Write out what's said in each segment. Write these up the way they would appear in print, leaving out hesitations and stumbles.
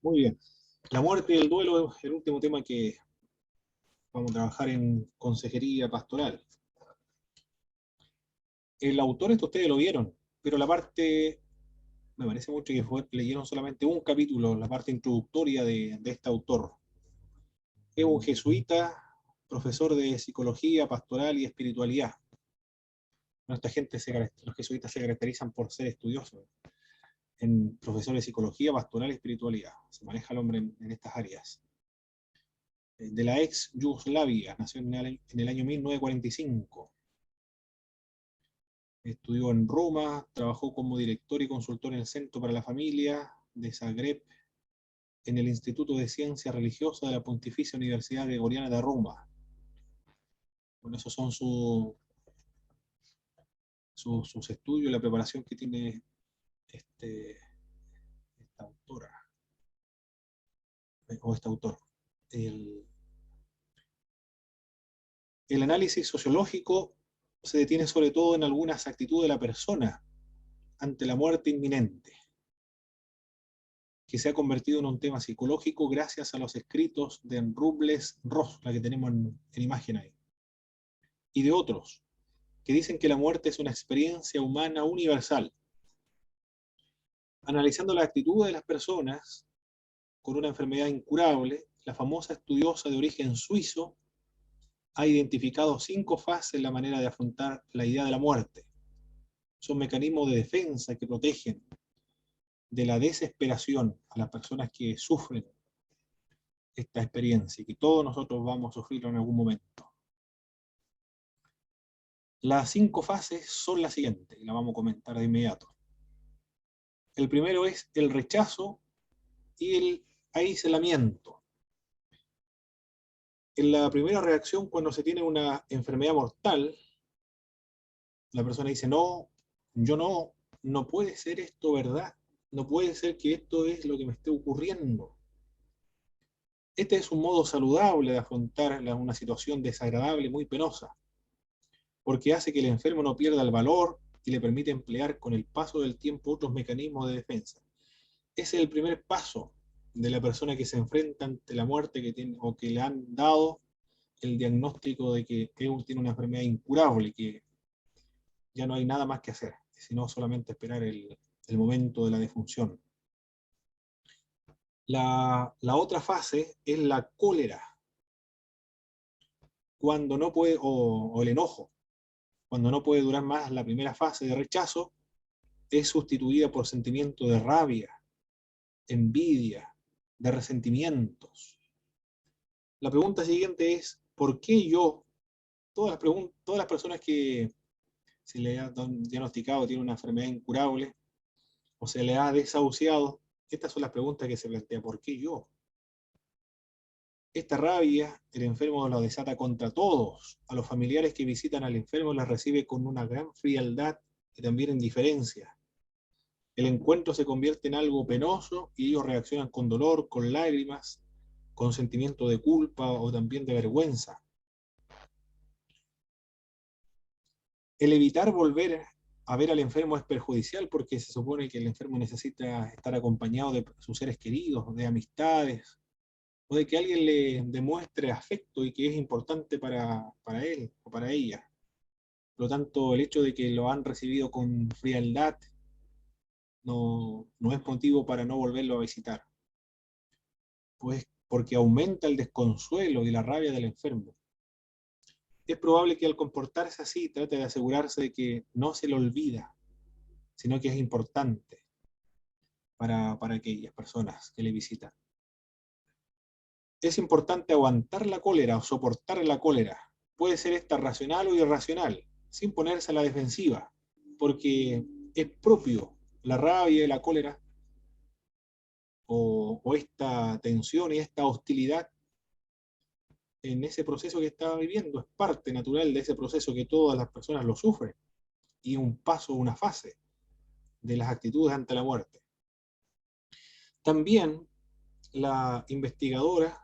Muy bien. La muerte y el duelo es el último tema que vamos a trabajar en consejería pastoral. El autor, esto ustedes lo vieron, pero la parte, me parece mucho que leyeron solamente un capítulo, la parte introductoria de este autor. Es un jesuita, profesor de psicología, pastoral y espiritualidad. Esta gente, los jesuitas se caracterizan por ser estudiosos en profesores de psicología, pastoral y espiritualidad. Se maneja el hombre en estas áreas. De la ex Yugoslavia, nació en el año 1945. Estudió en Roma, trabajó como director y consultor en el Centro para la Familia de Zagreb, en el Instituto de Ciencia Religiosa de la Pontificia Universidad Gregoriana de Roma. Bueno, esos son sus estudios, la preparación que tiene esta autora, o este autor. El, el análisis sociológico se detiene sobre todo en algunas actitudes de la persona ante la muerte inminente, que se ha convertido en un tema psicológico gracias a los escritos de Rubles Ross, la que tenemos en imagen ahí, y de otros, que dicen que la muerte es una experiencia humana universal. Analizando la actitud de las personas con una enfermedad incurable, la famosa estudiosa de origen suizo ha identificado 5 fases en la manera de afrontar la idea de la muerte. Son mecanismos de defensa que protegen de la desesperación a las personas que sufren esta experiencia y que todos nosotros vamos a sufrirlo en algún momento. Las 5 fases son las siguientes, y las vamos a comentar de inmediato. El primero es el rechazo y el aislamiento. En la primera reacción, cuando se tiene una enfermedad mortal, la persona dice, no, yo no puede ser esto verdad, no puede ser que esto es lo que me esté ocurriendo. Este es un modo saludable de afrontar una situación desagradable, muy penosa, porque hace que el enfermo no pierda el valor y le permite emplear con el paso del tiempo otros mecanismos de defensa. Ese es el primer paso de la persona que se enfrenta ante la muerte que tiene, o que le han dado el diagnóstico de que tiene una enfermedad incurable, que ya no hay nada más que hacer, sino solamente esperar el momento de la defunción. La otra fase es la cólera, cuando no puede, o el enojo, cuando no puede durar más la primera fase de rechazo, es sustituida por sentimiento de rabia, envidia, de resentimientos. La pregunta siguiente es, ¿por qué yo? Todas las personas que se le ha diagnosticado tiene una enfermedad incurable o se le ha desahuciado, estas son las preguntas que se plantea. ¿Por qué yo? Esta rabia, el enfermo la desata contra todos. A los familiares que visitan al enfermo las recibe con una gran frialdad y también indiferencia. El encuentro se convierte en algo penoso y ellos reaccionan con dolor, con lágrimas, con sentimiento de culpa o también de vergüenza. El evitar volver a ver al enfermo es perjudicial porque se supone que el enfermo necesita estar acompañado de sus seres queridos, de amistades, o de que alguien le demuestre afecto y que es importante para él o para ella. Por lo tanto, el hecho de que lo han recibido con frialdad no es motivo para no volverlo a visitar, pues porque aumenta el desconsuelo y la rabia del enfermo. Es probable que al comportarse así trate de asegurarse de que no se le olvida, sino que es importante para aquellas personas que le visitan. Es importante aguantar la cólera o soportar la cólera. Puede ser esta racional o irracional, sin ponerse a la defensiva, porque es propio la rabia y la cólera o esta tensión y esta hostilidad en ese proceso que está viviendo. Es parte natural de ese proceso que todas las personas lo sufren y un paso, una fase de las actitudes ante la muerte. También la investigadora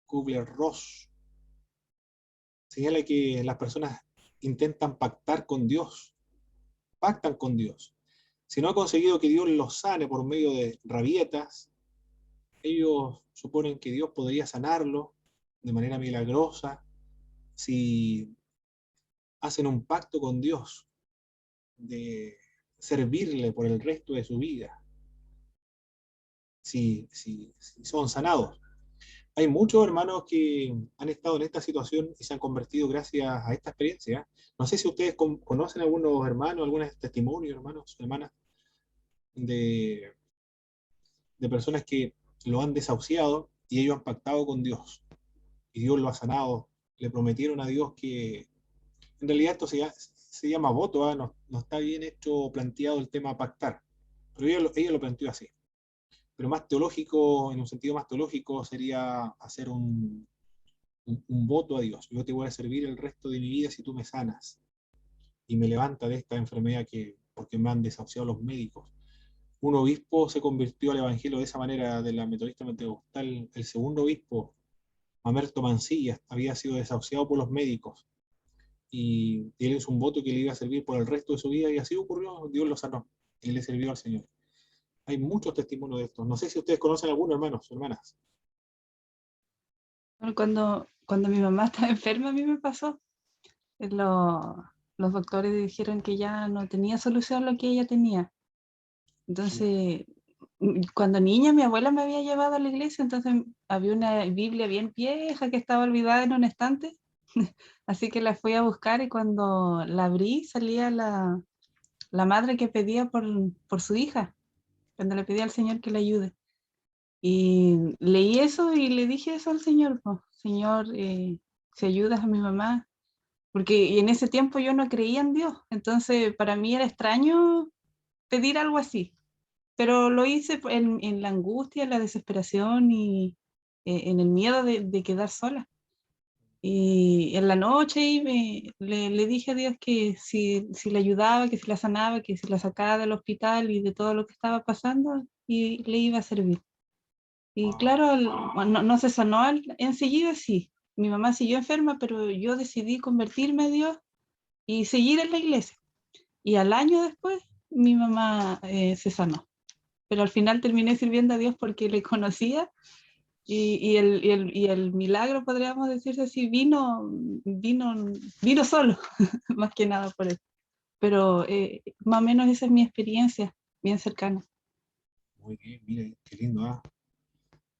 Kubler-Ross señala que las personas intentan pactar con Dios, pactan con Dios. Si no ha conseguido que Dios los sane por medio de rabietas, ellos suponen que Dios podría sanarlo de manera milagrosa si hacen un pacto con Dios de servirle por el resto de su vida, si son sanados. Hay muchos hermanos que han estado en esta situación y se han convertido gracias a esta experiencia. No sé si ustedes conocen algunos hermanos, algunos testimonios, hermanos, hermanas, de, de personas que lo han desahuciado y ellos han pactado con Dios y Dios lo ha sanado. Le prometieron a Dios que, en realidad esto se llama voto, ¿eh? No, no está bien hecho planteado el tema pactar, pero ella lo planteó así. Pero más teológico, en un sentido más teológico, sería hacer un voto a Dios. Yo te voy a servir el resto de mi vida si tú me sanas y me levanta de esta enfermedad porque me han desahuciado los médicos. Un obispo se convirtió al evangelio de esa manera, de la metodista pentecostal. El segundo obispo, Mamerto Mancilla, había sido desahuciado por los médicos y él hizo un voto que le iba a servir por el resto de su vida y así ocurrió. Dios lo sanó y le sirvió al Señor. Hay muchos testimonios de esto. No sé si ustedes conocen algunos, hermanos o hermanas. Bueno, cuando mi mamá estaba enferma, a mí me pasó. Los doctores dijeron que ya no tenía solución lo que ella tenía. Entonces, cuando niña, mi abuela me había llevado a la iglesia, entonces había una Biblia bien vieja que estaba olvidada en un estante. Así que la fui a buscar y cuando la abrí salía la madre que pedía por su hija, cuando le pedía al Señor que le ayude. Y leí eso y le dije eso al Señor, pues, Señor, si ayudas a mi mamá, porque en ese tiempo yo no creía en Dios, entonces para mí era extraño pedir algo así, pero lo hice en la angustia, en la desesperación y en el miedo de quedar sola. Y en la noche le dije a Dios que si le ayudaba, que si la sanaba, que si la sacaba del hospital y de todo lo que estaba pasando, y le iba a servir. Y Wow. claro, no se sanó enseguida, sí. Mi mamá siguió enferma, pero yo decidí convertirme a Dios y seguir en la iglesia. Y al año después, mi mamá se sanó. Pero al final terminé sirviendo a Dios porque le conocía y el milagro, podríamos decirse así, vino solo, más que nada por eso. Pero más o menos esa es mi experiencia, bien cercana. Muy bien, mire, qué lindo, ¿ah?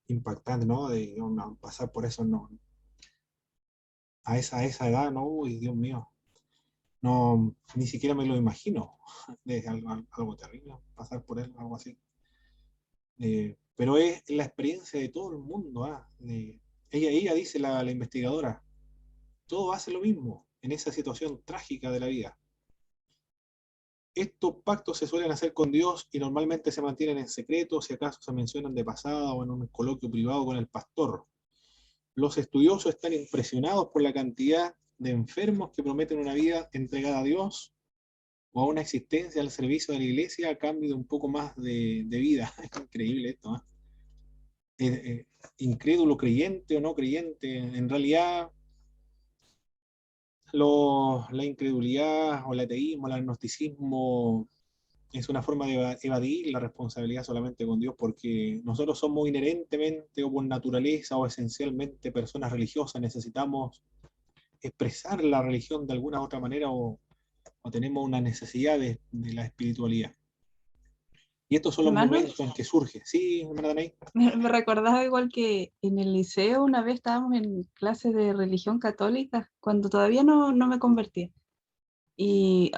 Impactante, ¿no? De no, pasar por eso, no. A esa edad, ¿no? Uy, Dios mío. No, ni siquiera me lo imagino. Es algo terrible, pasar por él, algo así. Pero es la experiencia de todo el mundo, ¿ah? Ella dice, la investigadora, todo hace lo mismo en esa situación trágica de la vida. Estos pactos se suelen hacer con Dios y normalmente se mantienen en secreto, si acaso se mencionan de pasada o en un coloquio privado con el pastor. Los estudiosos están impresionados por la cantidad de enfermos que prometen una vida entregada a Dios o a una existencia al servicio de la iglesia a cambio de un poco más de vida. Es increíble esto, ¿eh? Incrédulo, creyente o no creyente, en realidad la incredulidad o el ateísmo, el agnosticismo es una forma de evadir la responsabilidad solamente con Dios, porque nosotros somos inherentemente o por naturaleza o esencialmente personas religiosas, necesitamos expresar la religión de alguna u otra manera o tenemos una necesidad de la espiritualidad. Y estos son los Hermanos, momentos en que surge. Sí, hermana Danay. me recordaba igual que en el liceo una vez estábamos en clases de religión católica, cuando todavía no me convertía. Y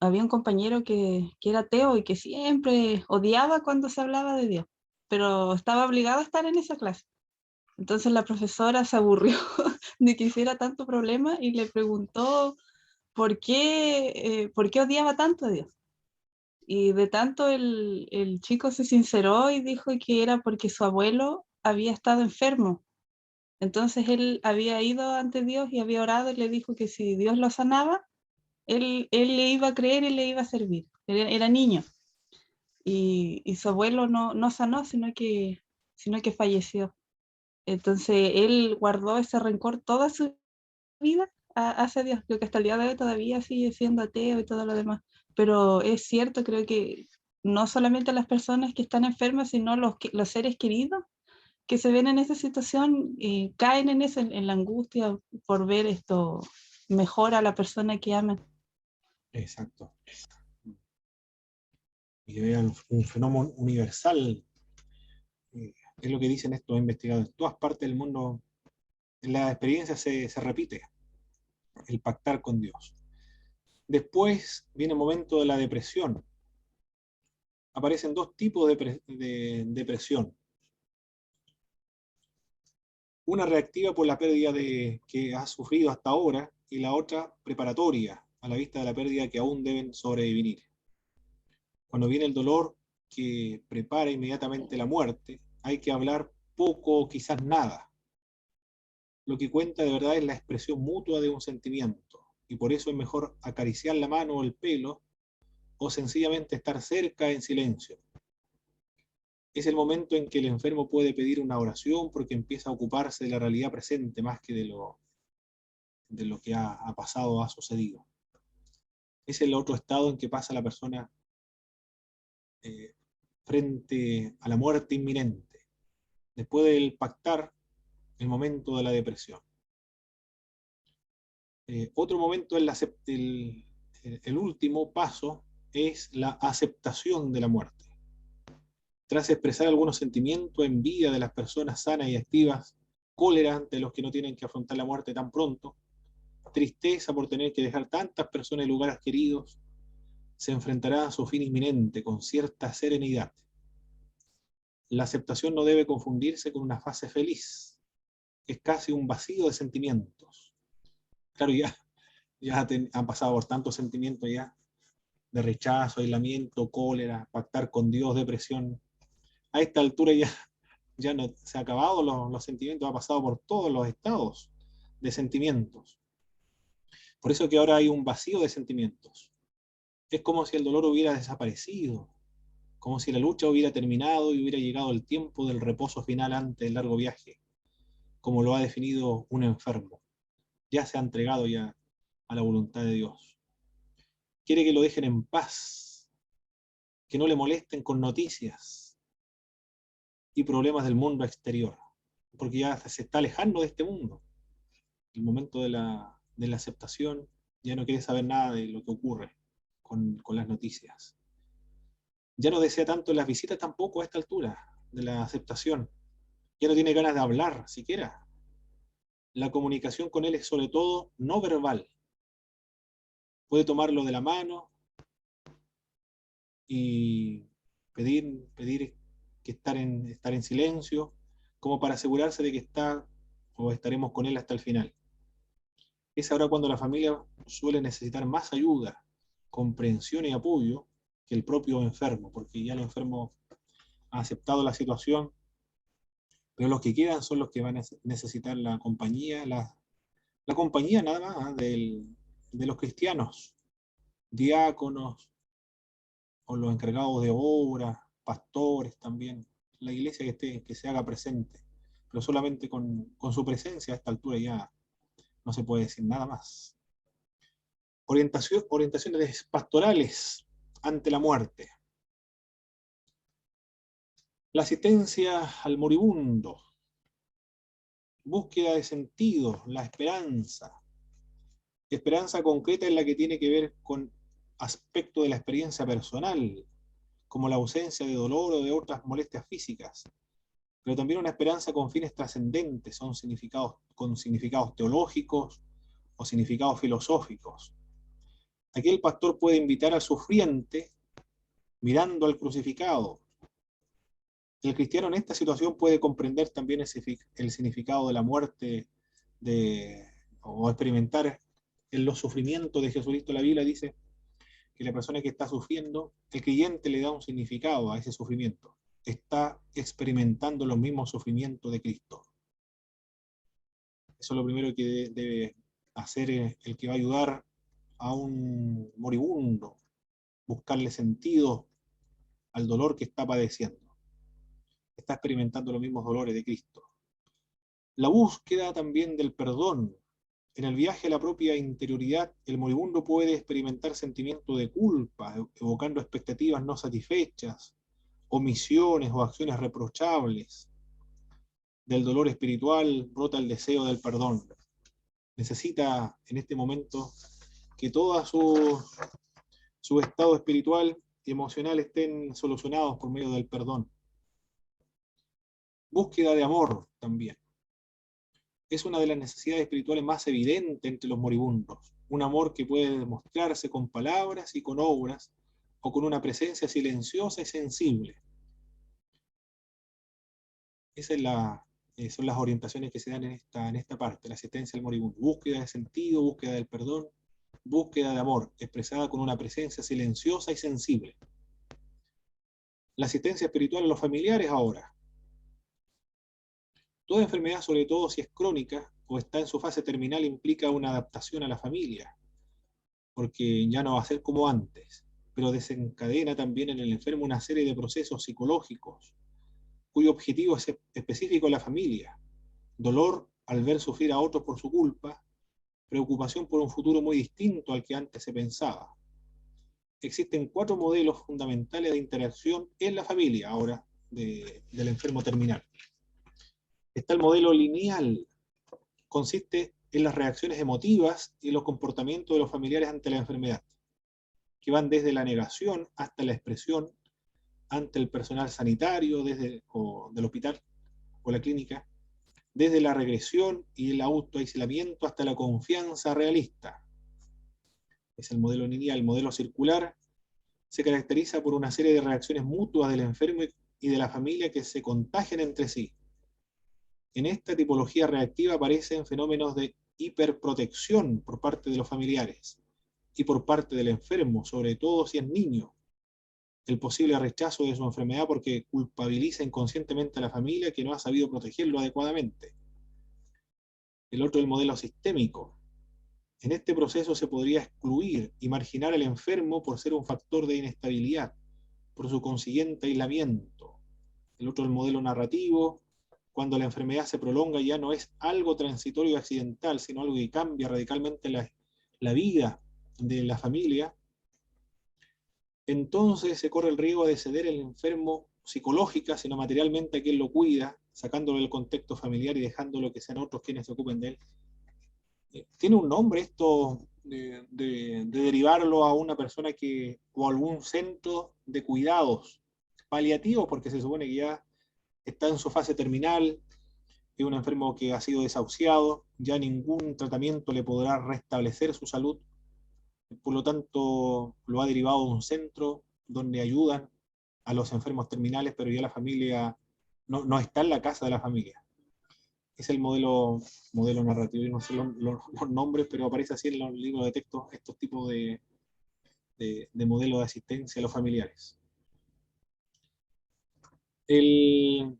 había un compañero que era ateo y que siempre odiaba cuando se hablaba de Dios, pero estaba obligado a estar en esa clase. Entonces la profesora se aburrió de que hiciera tanto problema y le preguntó por qué odiaba tanto a Dios. Y de tanto el chico se sinceró y dijo que era porque su abuelo había estado enfermo. Entonces él había ido ante Dios y había orado y le dijo que si Dios lo sanaba, él le iba a creer y le iba a servir. Era niño. Y su abuelo no sanó, sino que falleció. Entonces él guardó ese rencor toda su vida hacia Dios. Creo que hasta el día de hoy todavía sigue siendo ateo y todo lo demás. Pero es cierto, creo que no solamente las personas que están enfermas, sino los seres queridos que se ven en esa situación caen en la angustia por ver esto mejor a la persona que aman. Exacto. Y que vean un fenómeno universal. Es lo que dicen estos investigadores. En todas partes del mundo la experiencia se repite, el pactar con Dios. Después viene el momento de la depresión. Aparecen dos tipos de depresión. Una reactiva por la pérdida que has sufrido hasta ahora y la otra preparatoria a la vista de la pérdida que aún deben sobrevivir. Cuando viene el dolor que prepara inmediatamente la muerte, hay que hablar poco o quizás nada. Lo que cuenta de verdad es la expresión mutua de un sentimiento, y por eso es mejor acariciar la mano o el pelo o sencillamente estar cerca en silencio. Es el momento en que el enfermo puede pedir una oración porque empieza a ocuparse de la realidad presente más que de lo que ha pasado o ha sucedido. Es el otro estado en que pasa la persona eh, frente a la muerte inminente, después del pactar el momento de la depresión. Otro momento es el último paso, es la aceptación de la muerte. Tras expresar algunos sentimientos, envidia de las personas sanas y activas, cólera ante los que no tienen que afrontar la muerte tan pronto, tristeza por tener que dejar tantas personas y lugares queridos, se enfrentará a su fin inminente con cierta serenidad. La aceptación no debe confundirse con una fase feliz, es casi un vacío de sentimientos. Claro, ya han pasado por tantos sentimientos ya, de rechazo, aislamiento, cólera, pactar con Dios, depresión. A esta altura ya no se han acabado los sentimientos, ha pasado por todos los estados de sentimientos. Por eso que ahora hay un vacío de sentimientos. Es como si el dolor hubiera desaparecido, como si la lucha hubiera terminado y hubiera llegado el tiempo del reposo final antes del largo viaje, como lo ha definido un enfermo. Ya se ha entregado ya a la voluntad de Dios. Quiere que lo dejen en paz, que no le molesten con noticias y problemas del mundo exterior, porque ya se está alejando de este mundo. El momento de la aceptación, ya no quiere saber nada de lo que ocurre con las noticias. Ya no desea tanto las visitas tampoco a esta altura de la aceptación. Ya no tiene ganas de hablar siquiera. La comunicación con él es sobre todo no verbal. Puede tomarlo de la mano y pedir que estar en silencio, como para asegurarse de que está o estaremos con él hasta el final. Es ahora cuando la familia suele necesitar más ayuda, comprensión y apoyo que el propio enfermo, porque ya el enfermo ha aceptado la situación, pero los que quedan son los que van a necesitar la compañía, la compañía nada más de los cristianos, diáconos o los encargados de obra, pastores también, la iglesia que se haga presente, pero solamente con su presencia a esta altura ya no se puede decir nada más. Orientaciones pastorales ante la muerte. La asistencia al moribundo, búsqueda de sentido, la esperanza. Esperanza concreta es la que tiene que ver con aspectos de la experiencia personal, como la ausencia de dolor o de otras molestias físicas, pero también una esperanza con fines trascendentes, con significados teológicos o significados filosóficos. Aquí el pastor puede invitar al sufriente mirando al crucificado. El cristiano en esta situación puede comprender también el significado de la muerte o experimentar en los sufrimientos de Jesucristo. La Biblia dice que la persona que está sufriendo, el creyente le da un significado a ese sufrimiento. Está experimentando los mismos sufrimientos de Cristo. Eso es lo primero que debe hacer el que va a ayudar a un moribundo, buscarle sentido al dolor que está padeciendo. Está experimentando los mismos dolores de Cristo. La búsqueda también del perdón. En el viaje a la propia interioridad, el moribundo puede experimentar sentimientos de culpa, evocando expectativas no satisfechas, omisiones o acciones reprochables. del dolor espiritual brota el deseo del perdón. Necesita en este momento que todo su estado espiritual y emocional estén solucionados por medio del perdón. Búsqueda de amor también. Es una de las necesidades espirituales más evidentes entre los moribundos. Un amor que puede demostrarse con palabras y con obras, o con una presencia silenciosa y sensible. Esas son las orientaciones que se dan en esta parte, la asistencia al moribundo. Búsqueda de sentido, búsqueda del perdón, búsqueda de amor, expresada con una presencia silenciosa y sensible. La asistencia espiritual a los familiares ahora. Toda enfermedad, sobre todo si es crónica o está en su fase terminal, implica una adaptación a la familia, porque ya no va a ser como antes, pero desencadena también en el enfermo una serie de procesos psicológicos, cuyo objetivo es específico en la familia. Dolor al ver sufrir a otros por su culpa, preocupación por un futuro muy distinto al que antes se pensaba. Existen 4 modelos fundamentales de interacción en la familia ahora del enfermo terminal. Está el modelo lineal, consiste en las reacciones emotivas y los comportamientos de los familiares ante la enfermedad, que van desde la negación hasta la expresión ante el personal sanitario del hospital o la clínica, desde la regresión y el autoaislamiento hasta la confianza realista. Es el modelo lineal. El modelo circular se caracteriza por una serie de reacciones mutuas del enfermo y de la familia que se contagian entre sí. En esta tipología reactiva aparecen fenómenos de hiperprotección por parte de los familiares y por parte del enfermo, sobre todo si es niño. El posible rechazo de su enfermedad porque culpabiliza inconscientemente a la familia que no ha sabido protegerlo adecuadamente. El otro, el modelo sistémico. En este proceso se podría excluir y marginar al enfermo por ser un factor de inestabilidad, por su consiguiente aislamiento. El otro, el modelo narrativo. Cuando la enfermedad se prolonga ya no es algo transitorio y accidental, sino algo que cambia radicalmente la vida de la familia. Entonces se corre el riesgo de ceder el enfermo psicológica, sino materialmente a quien lo cuida, sacándolo del contexto familiar y dejándolo que sean otros quienes se ocupen de él. Tiene un nombre esto de derivarlo a una persona o a algún centro de cuidados paliativos, porque se supone que ya está en su fase terminal, es un enfermo que ha sido desahuciado, ya ningún tratamiento le podrá restablecer su salud, por lo tanto lo ha derivado a un centro donde ayudan a los enfermos terminales, pero ya la familia no está en la casa de la familia. Es el modelo narrativo, y no sé los nombres, pero aparece así en los libros de texto, estos tipos de modelos de asistencia a los familiares. El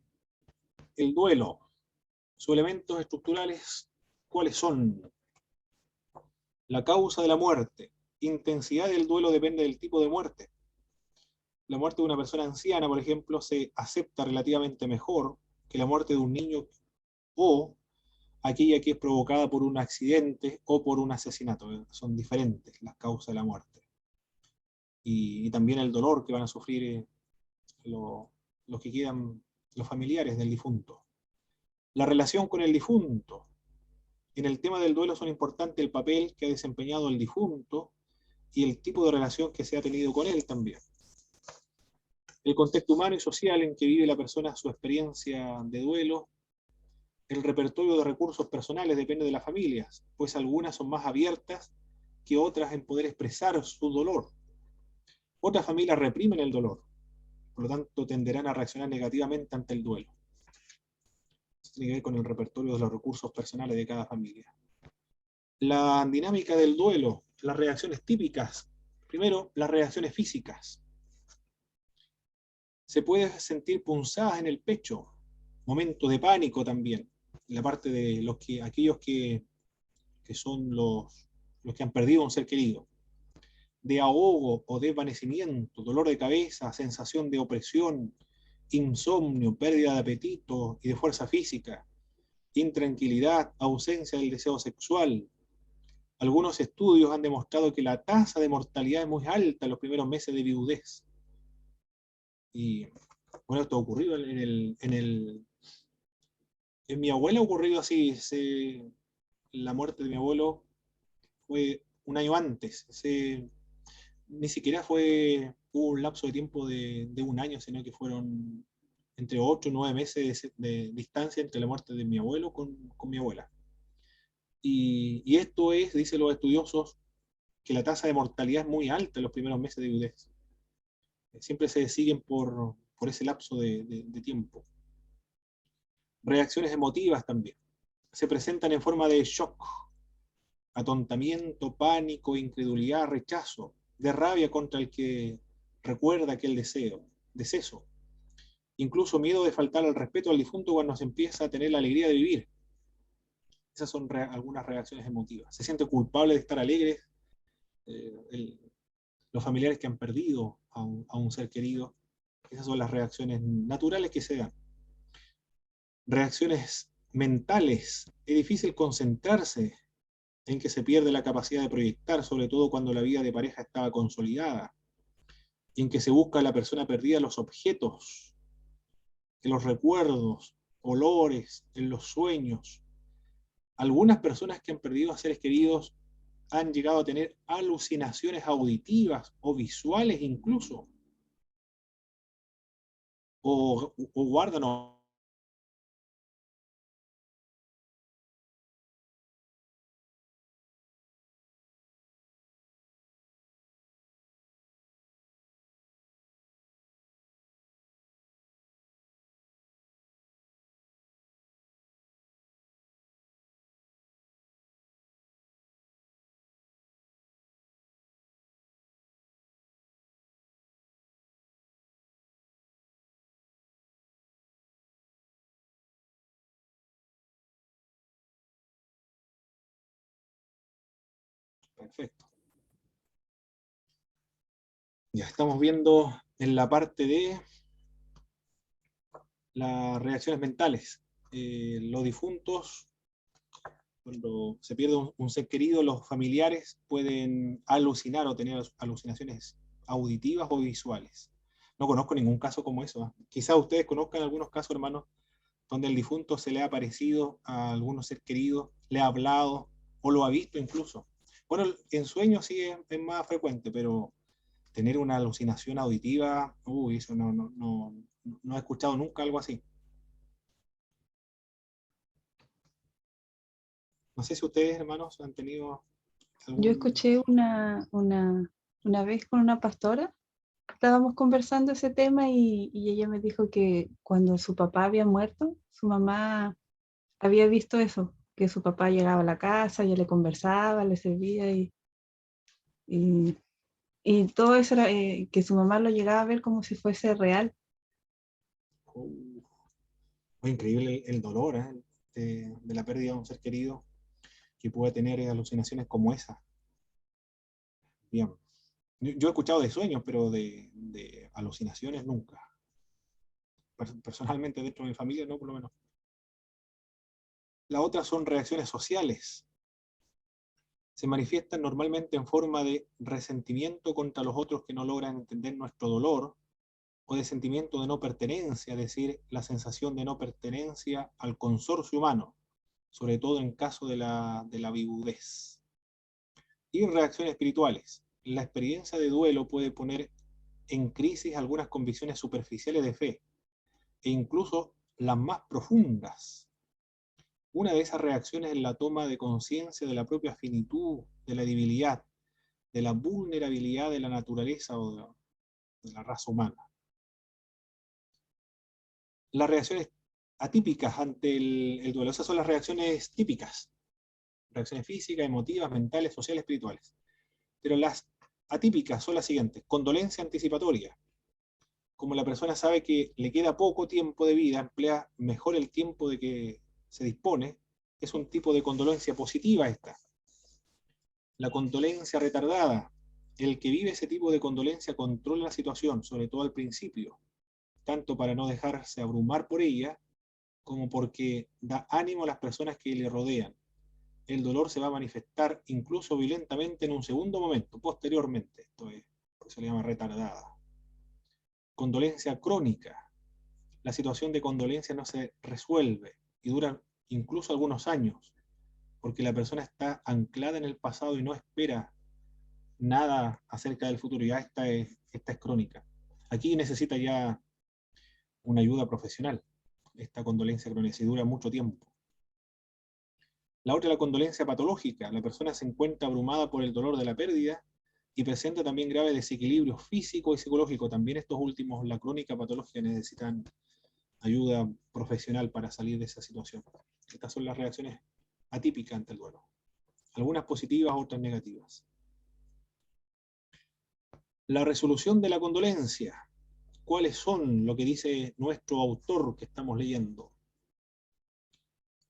duelo, sus elementos estructurales, ¿cuáles son? La causa de la muerte. Intensidad del duelo depende del tipo de muerte. La muerte de una persona anciana, por ejemplo, se acepta relativamente mejor que la muerte de un niño o aquella que es provocada por un accidente o por un asesinato. Son diferentes las causas de la muerte. Y también el dolor que van a sufrir los que quedan, los familiares del difunto. La relación con el difunto. En el tema del duelo son importantes el papel que ha desempeñado el difunto y el tipo de relación que se ha tenido con él también. El contexto humano y social en que vive la persona su experiencia de duelo. El repertorio de recursos personales depende de las familias, pues algunas son más abiertas que otras en poder expresar su dolor. Otras familias reprimen el dolor, por lo tanto tenderán a reaccionar negativamente ante el duelo. Esto tiene que ver con el repertorio de los recursos personales de cada familia. La dinámica del duelo, las reacciones típicas. Primero, las reacciones físicas. Se puede sentir punzadas en el pecho, momentos de pánico también, en la parte de aquellos que son los que han perdido un ser querido, de ahogo o desvanecimiento, dolor de cabeza, sensación de opresión, insomnio, pérdida de apetito y de fuerza física, intranquilidad, ausencia del deseo sexual. Algunos estudios han demostrado que la tasa de mortalidad es muy alta en los primeros meses de viudez. Y bueno, esto ha ocurrido en el En mi abuela ha ocurrido así. La muerte de mi abuelo fue un año antes. Ni siquiera hubo un lapso de tiempo de un año, sino que fueron entre 8 y 9 meses de distancia entre la muerte de mi abuelo con mi abuela. Y esto es, dicen los estudiosos, que la tasa de mortalidad es muy alta en los primeros meses de viudez. Siempre se siguen por ese lapso de tiempo. Reacciones emotivas también. Se presentan en forma de shock, atontamiento, pánico, incredulidad, rechazo, de rabia contra el que recuerda aquel deceso. Incluso miedo de faltar al respeto al difunto cuando se empieza a tener la alegría de vivir. Esas son algunas reacciones emotivas. Se siente culpable de estar alegre. Eh, los familiares que han perdido a un ser querido, esas son las reacciones naturales que se dan. Reacciones mentales. Es difícil concentrarse en que se pierde la capacidad de proyectar, sobre todo cuando la vida de pareja estaba consolidada, y en que se busca a la persona perdida en los objetos, en los recuerdos, olores, en los sueños. Algunas personas que han perdido a seres queridos han llegado a tener alucinaciones auditivas o visuales incluso, o guardan perfecto. Ya estamos viendo en la parte de las reacciones mentales. Los difuntos, cuando se pierde un ser querido, los familiares pueden alucinar o tener alucinaciones auditivas o visuales. No conozco ningún caso como eso, ¿eh? Quizás ustedes conozcan algunos casos, hermanos, donde el difunto se le ha aparecido a algunos ser queridos, le ha hablado o lo ha visto incluso. Bueno, en sueños sí es más frecuente, pero tener una alucinación auditiva, uy, eso no he escuchado nunca algo así. No sé si ustedes, hermanos, han tenido Yo algún... escuché una vez con una pastora, estábamos conversando ese tema y ella me dijo que cuando su papá había muerto, su mamá había visto eso, que su papá llegaba a la casa, ella le conversaba, le servía y, y todo eso era, que su mamá lo llegaba a ver como si fuese real. Oh, increíble el dolor, ¿eh? De la pérdida de un ser querido que puede tener alucinaciones como esa. Bien. Yo he escuchado de sueños, pero de alucinaciones nunca. Personalmente, dentro de mi familia, no, por lo menos. La otra son reacciones sociales. Se manifiestan normalmente en forma de resentimiento contra los otros que no logran entender nuestro dolor, o de sentimiento de no pertenencia, es decir, la sensación de no pertenencia al consorcio humano, sobre todo en caso de la viudez. Y reacciones espirituales. La experiencia de duelo puede poner en crisis algunas convicciones superficiales de fe, e incluso las más profundas. Una de esas reacciones es la toma de conciencia de la propia finitud, de la debilidad, de la vulnerabilidad de la naturaleza o de la raza humana. Las reacciones atípicas ante el duelo, esas son las reacciones típicas, reacciones físicas, emotivas, mentales, sociales, espirituales. Pero las atípicas son las siguientes: condolencia anticipatoria. Como la persona sabe que le queda poco tiempo de vida, emplea mejor el tiempo de que se dispone, es un tipo de condolencia positiva esta. La condolencia retardada. El que vive ese tipo de condolencia controla la situación, sobre todo al principio, tanto para no dejarse abrumar por ella, como porque da ánimo a las personas que le rodean. El dolor se va a manifestar incluso violentamente en un segundo momento, posteriormente. Esto es, por eso se le llama retardada. Condolencia crónica. La situación de condolencia no se resuelve. y duran incluso algunos años, porque la persona está anclada en el pasado y no espera nada acerca del futuro. Ya esta es crónica. Aquí necesita ya una ayuda profesional, esta condolencia crónica, si dura mucho tiempo. La otra es la condolencia patológica. La persona se encuentra abrumada por el dolor de la pérdida y presenta también graves desequilibrios físico y psicológico. También estos últimos, la crónica patológica, necesitan ayuda profesional para salir de esa situación. Estas son las reacciones atípicas ante el duelo. Algunas positivas, otras negativas. La resolución de la condolencia. ¿Cuáles son lo que dice nuestro autor que estamos leyendo?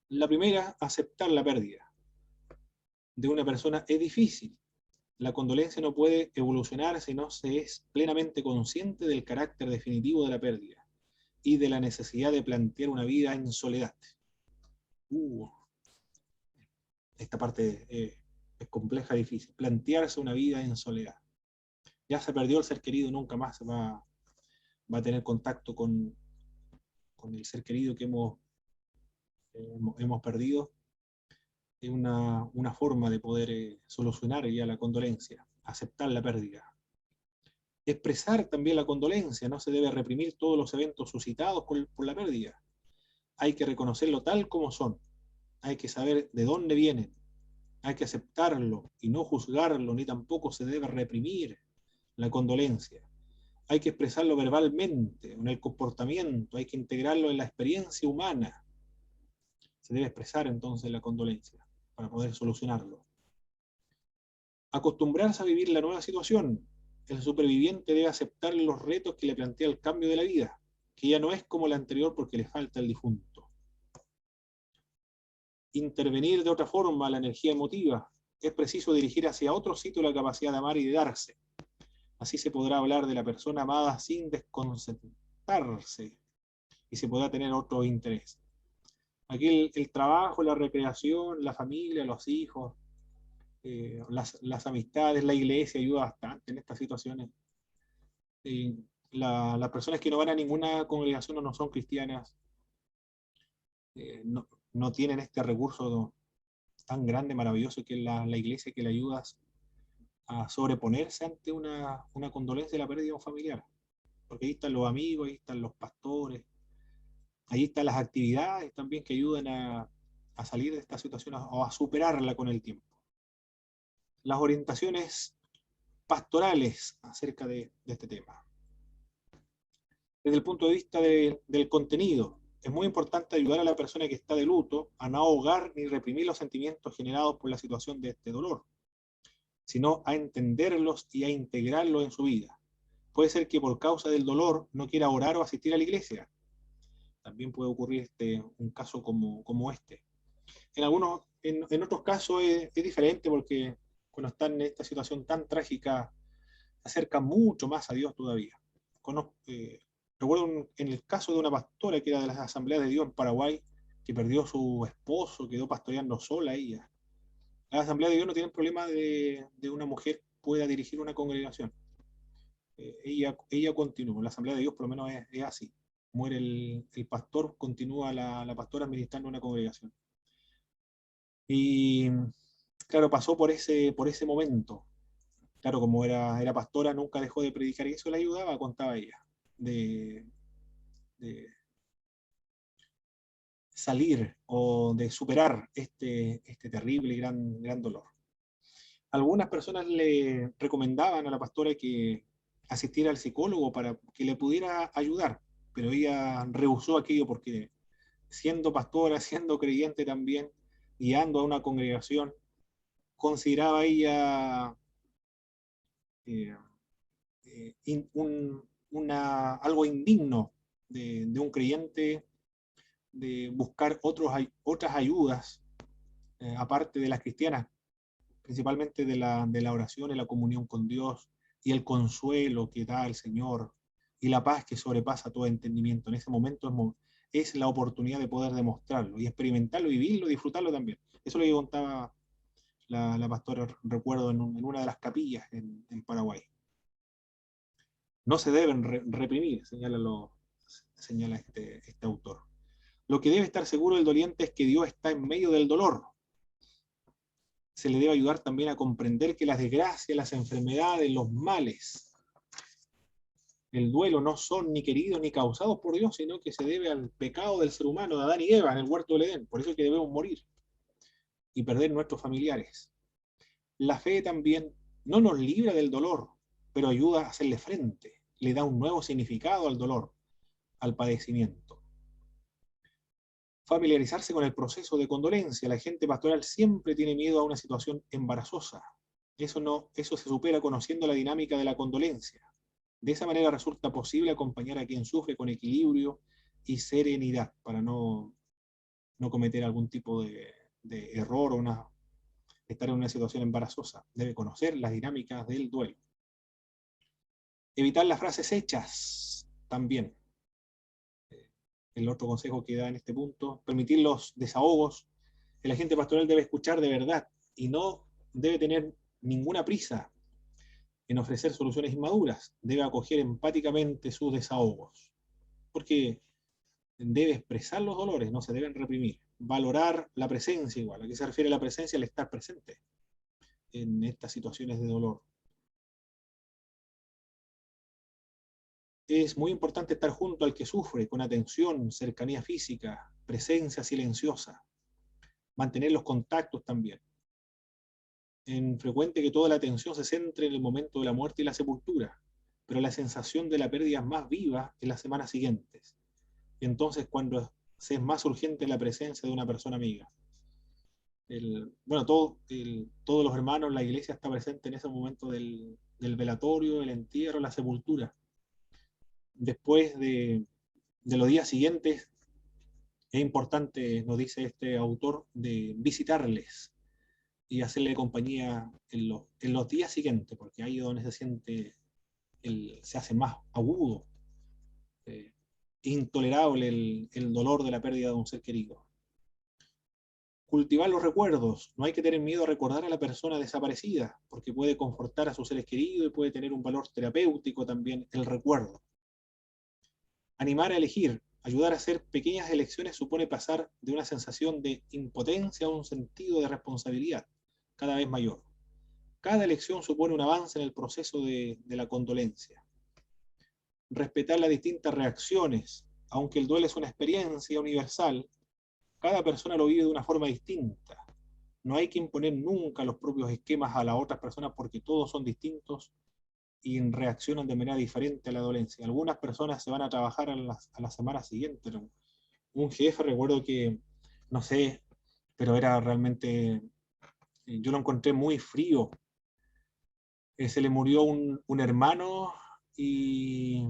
La primera, aceptar la pérdida de una persona es difícil. La condolencia no puede evolucionar si no se es plenamente consciente del carácter definitivo de la pérdida y de la necesidad de plantear una vida en soledad. Esta parte es compleja, difícil. Plantearse una vida en soledad. Ya se perdió el ser querido, nunca más va a tener contacto con el ser querido que hemos perdido. Es una forma de poder solucionar ya la condolencia, aceptar la pérdida. Expresar también la condolencia, no se debe reprimir todos los eventos suscitados por la pérdida. Hay que reconocerlo tal como son, hay que saber de dónde vienen, hay que aceptarlo y no juzgarlo, ni tampoco se debe reprimir la condolencia. Hay que expresarlo verbalmente, en el comportamiento, hay que integrarlo en la experiencia humana. Se debe expresar entonces la condolencia para poder solucionarlo. Acostumbrarse a vivir la nueva situación. El superviviente debe aceptar los retos que le plantea el cambio de la vida, que ya no es como la anterior porque le falta el difunto. Intervenir de otra forma la energía emotiva. Es preciso dirigir hacia otro sitio la capacidad de amar y de darse. Así se podrá hablar de la persona amada sin desconcertarse y se podrá tener otro interés. Aquí el trabajo, la recreación, la familia, los hijos, las amistades, la iglesia ayuda bastante en estas situaciones. Las personas que no van a ninguna congregación o no son cristianas no tienen este recurso tan grande, maravilloso que es la iglesia, que le ayuda a sobreponerse ante una condolencia de la pérdida de un familiar. Porque ahí están los amigos, ahí están los pastores, ahí están las actividades también que ayudan a salir de esta situación o a superarla con el tiempo. Las orientaciones pastorales acerca de este tema. Desde el punto de vista del contenido, es muy importante ayudar a la persona que está de luto a no ahogar ni reprimir los sentimientos generados por la situación de este dolor, sino a entenderlos y a integrarlos en su vida. Puede ser que por causa del dolor no quiera orar o asistir a la iglesia. También puede ocurrir un caso como este. En otros casos es diferente porque cuando están en esta situación tan trágica, se acerca mucho más a Dios todavía. Recuerdo en el caso de una pastora que era de las Asambleas de Dios en Paraguay, que perdió a su esposo, quedó pastoreando sola ella. Las Asambleas de Dios no tienen problema de una mujer pueda dirigir una congregación. Ella continúa, la Asamblea de Dios por lo menos es así. Muere el pastor, continúa la pastora administrando una congregación. Y claro, pasó por ese momento. Claro, como era pastora, nunca dejó de predicar y eso le ayudaba, contaba ella, de salir o de superar este terrible y gran dolor. Algunas personas le recomendaban a la pastora que asistiera al psicólogo para que le pudiera ayudar, pero ella rehusó aquello porque siendo pastora, siendo creyente también, guiando a una congregación, consideraba ella eh, algo indigno de un creyente de buscar otras ayudas, aparte de las cristianas, principalmente de la oración y la comunión con Dios y el consuelo que da el Señor y la paz que sobrepasa todo entendimiento. En ese momento es la oportunidad de poder demostrarlo y experimentarlo, vivirlo, disfrutarlo también. Eso lo contaba la pastora, recuerdo, en una de las capillas en Paraguay. No se deben reprimir, señala este autor. Lo que debe estar seguro el doliente es que Dios está en medio del dolor. Se le debe ayudar también a comprender que las desgracias, las enfermedades, los males, el duelo no son ni queridos ni causados por Dios, sino que se debe al pecado del ser humano, de Adán y Eva, en el huerto del Edén. Por eso es que debemos morir y perder nuestros familiares. La fe también no nos libra del dolor, pero ayuda a hacerle frente, le da un nuevo significado al dolor, al padecimiento. Familiarizarse con el proceso de condolencia. La gente pastoral siempre tiene miedo a una situación embarazosa. Eso se supera conociendo la dinámica de la condolencia. De esa manera resulta posible acompañar a quien sufre con equilibrio y serenidad para no cometer algún tipo de error o estar en una situación embarazosa. Debe conocer las dinámicas del duelo. Evitar las frases hechas también. El otro consejo que da en este punto. Permitir los desahogos. El agente pastoral debe escuchar de verdad y no debe tener ninguna prisa en ofrecer soluciones inmaduras. Debe acoger empáticamente sus desahogos. Porque debe expresar los dolores, no se deben reprimir. Valorar la presencia igual. ¿A qué se refiere la presencia? Al estar presente en estas situaciones de dolor. Es muy importante estar junto al que sufre, con atención, cercanía física, presencia silenciosa. Mantener los contactos también. Es frecuente que toda la atención se centre en el momento de la muerte y la sepultura, pero la sensación de la pérdida es más viva en las semanas siguientes. Y entonces cuando se es más urgente la presencia de una persona amiga. Todos los hermanos, la iglesia está presente en ese momento del velatorio, el entierro, la sepultura. Después de los días siguientes, es importante, nos dice este autor, de visitarles y hacerle compañía en los días siguientes, porque ahí es donde se siente, se hace más agudo, eh, intolerable el dolor de la pérdida de un ser querido. Cultivar los recuerdos. No hay que tener miedo a recordar a la persona desaparecida, porque puede confortar a sus seres queridos y puede tener un valor terapéutico también el recuerdo. Animar a elegir. Ayudar a hacer pequeñas elecciones supone pasar de una sensación de impotencia a un sentido de responsabilidad cada vez mayor. Cada elección supone un avance en el proceso de la condolencia. Respetar las distintas reacciones. Aunque el duelo es una experiencia universal, cada persona lo vive de una forma distinta. No hay que imponer nunca los propios esquemas a las otras personas porque todos son distintos y reaccionan de manera diferente a la dolencia. Algunas personas se van a trabajar a la semana siguiente. Un jefe, recuerdo que, no sé, pero era realmente, yo lo encontré muy frío. Se le murió un hermano y,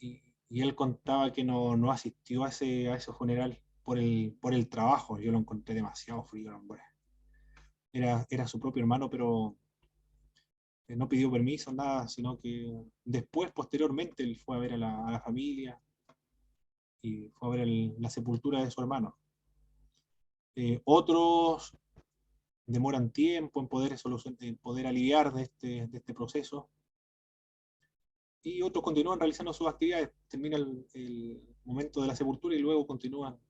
y él contaba que no asistió a ese funeral por el trabajo. Yo lo encontré demasiado frío, hombre. Era su propio hermano, pero no pidió permiso, nada, sino que después, posteriormente, él fue a ver a la familia y fue a ver la sepultura de su hermano. Otros demoran tiempo en poder aliviar de este proceso y otros continúan realizando sus actividades, termina el momento de la sepultura y luego continúan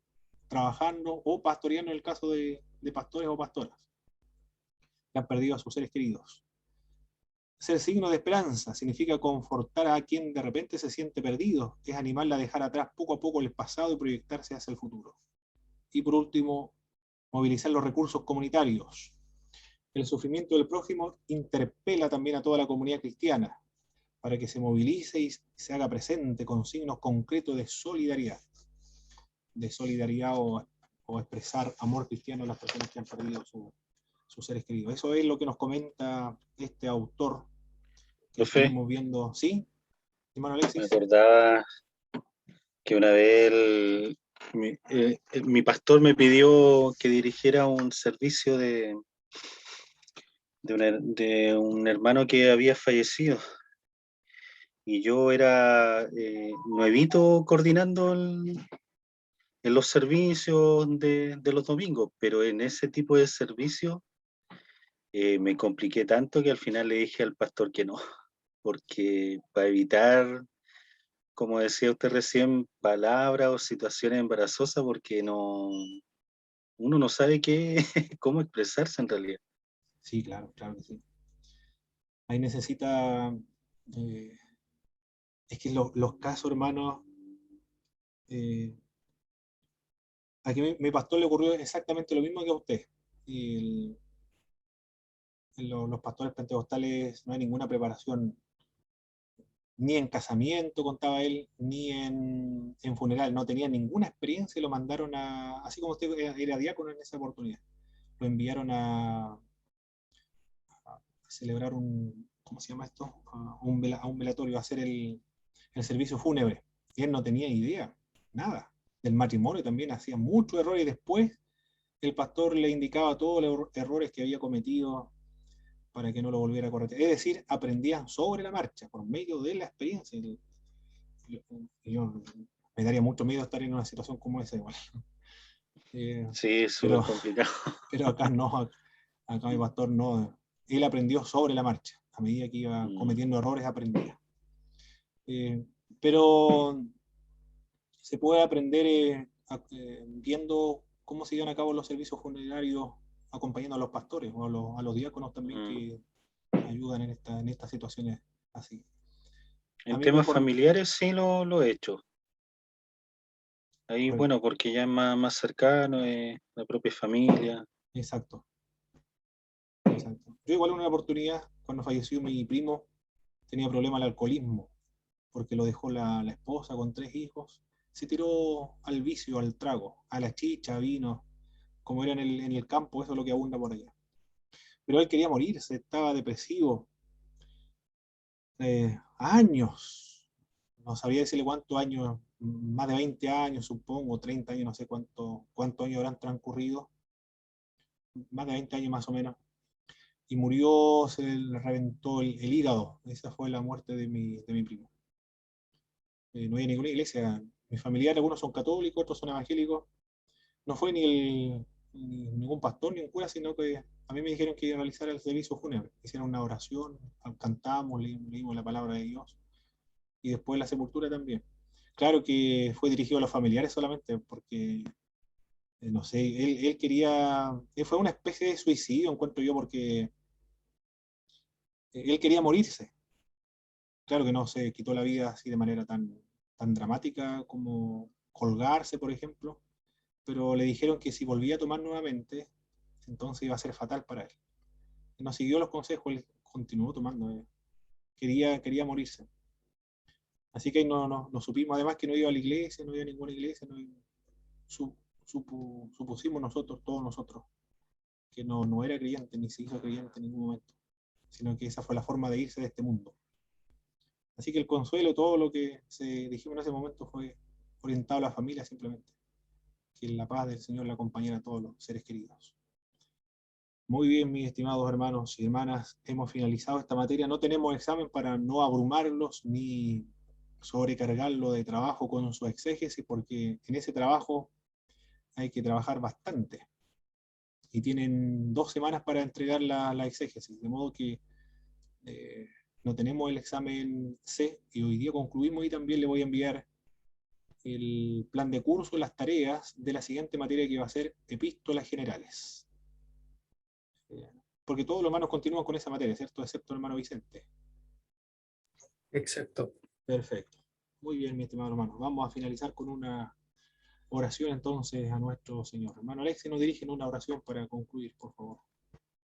trabajando o pastoreando en el caso de pastores o pastoras que han perdido a sus seres queridos. Ser signo de esperanza significa confortar a quien de repente se siente perdido, es animarla a dejar atrás poco a poco el pasado y proyectarse hacia el futuro. Y por último, movilizar los recursos comunitarios. El sufrimiento del prójimo interpela también a toda la comunidad cristiana para que se movilice y se haga presente con signos concretos de solidaridad o expresar amor cristiano a las personas que han perdido sus seres queridos. Eso es lo que nos comenta este autor que Profe, estuvimos viendo. ¿Sí, hermano me Alexis? acordaba que una vez mi pastor me pidió que dirigiera un servicio de un hermano que había fallecido. Y yo era nuevito coordinando en los servicios de los domingos, pero en ese tipo de servicio me compliqué tanto que al final le dije al pastor que no, porque para evitar como decía usted recién, palabras o situaciones embarazosas porque uno no sabe cómo expresarse en realidad. Sí, claro, claro que sí. Ahí necesita, eh, es que los casos, hermanos, eh, aquí mi pastor le ocurrió exactamente lo mismo que a usted. Y los pastores pentecostales no hay ninguna preparación, ni en casamiento, contaba él, ni en funeral, no tenía ninguna experiencia y lo mandaron así como usted era diácono en esa oportunidad, lo enviaron a celebrar ¿cómo se llama esto? A un velatorio, a hacer el servicio fúnebre. Y él no tenía idea, nada. Del matrimonio también hacía muchos errores y después el pastor le indicaba todos los errores que había cometido para que no lo volviera a corregir. Es decir, aprendían sobre la marcha, por medio de la experiencia. Yo me daría mucho miedo estar en una situación como esa igual. Sí, es súper Pero, complicado. pero acá no, acá mi pastor no. Él aprendió sobre la marcha. A medida que iba Mm, cometiendo errores, aprendía. Eh, pero se puede aprender viendo cómo se llevan a cabo los servicios funerarios, acompañando a los pastores o a los diáconos también mm. que ayudan en estas situaciones así. A En mí me temas familiares sí lo he hecho. Ahí, correcto, bueno, porque ya es más cercano, la propia familia. exacto, exacto. Yo igual en una oportunidad, cuando falleció mi primo, tenía problema al alcoholismo, porque lo dejó la esposa con 3 hijos, se tiró al vicio, al trago, a la chicha, vino, como era en el campo, eso es lo que abunda por allá. Pero él quería morirse, estaba depresivo, años, no sabría decirle cuántos años, más de 20 años supongo, 30 años, no sé cuántos años habrán transcurrido, más de 20 años más o menos, y murió, se le reventó el hígado, esa fue la muerte de mi primo. No había ninguna iglesia, mis familiares, algunos son católicos, otros son evangélicos, no fue ni ningún pastor ni un cura, sino que a mí me dijeron que iba a realizar el servicio fúnebre, hicieron una oración, cantamos, leímos la palabra de Dios, y después la sepultura también. Claro que fue dirigido a los familiares solamente, porque, no sé, él quería, fue una especie de suicidio, encuentro yo, porque él quería morirse. Claro que no se quitó la vida así de manera tan dramática como colgarse, por ejemplo, pero le dijeron que si volvía a tomar nuevamente, entonces iba a ser fatal para él. Y no siguió los consejos, él continuó tomando, quería morirse. Así que ahí no supimos, además que no iba a la iglesia, no iba a ninguna iglesia, su- supusimos nosotros, todos nosotros, que no era creyente, ni se hizo creyente en ningún momento, sino que esa fue la forma de irse de este mundo. Así que el consuelo, todo lo que se dijimos en ese momento fue orientado a la familia simplemente, que la paz del Señor la acompañara a todos los seres queridos. Muy bien, mis estimados hermanos y hermanas, hemos finalizado esta materia. No tenemos examen para no abrumarlos ni sobrecargarlo de trabajo con su exégesis, porque en ese trabajo hay que trabajar bastante. Y tienen 2 semanas para entregar la exégesis, de modo que eh, no tenemos el examen C y hoy día concluimos y también le voy a enviar el plan de curso, las tareas de la siguiente materia que va a ser epístolas generales. Eh, Porque todos los hermanos continúan con esa materia, ¿cierto? Excepto el hermano Vicente. Exacto. Perfecto. Muy bien, mi estimado hermano. Vamos a finalizar con una oración entonces a nuestro Señor. Hermano Alexis, nos dirigen una oración para concluir, por favor.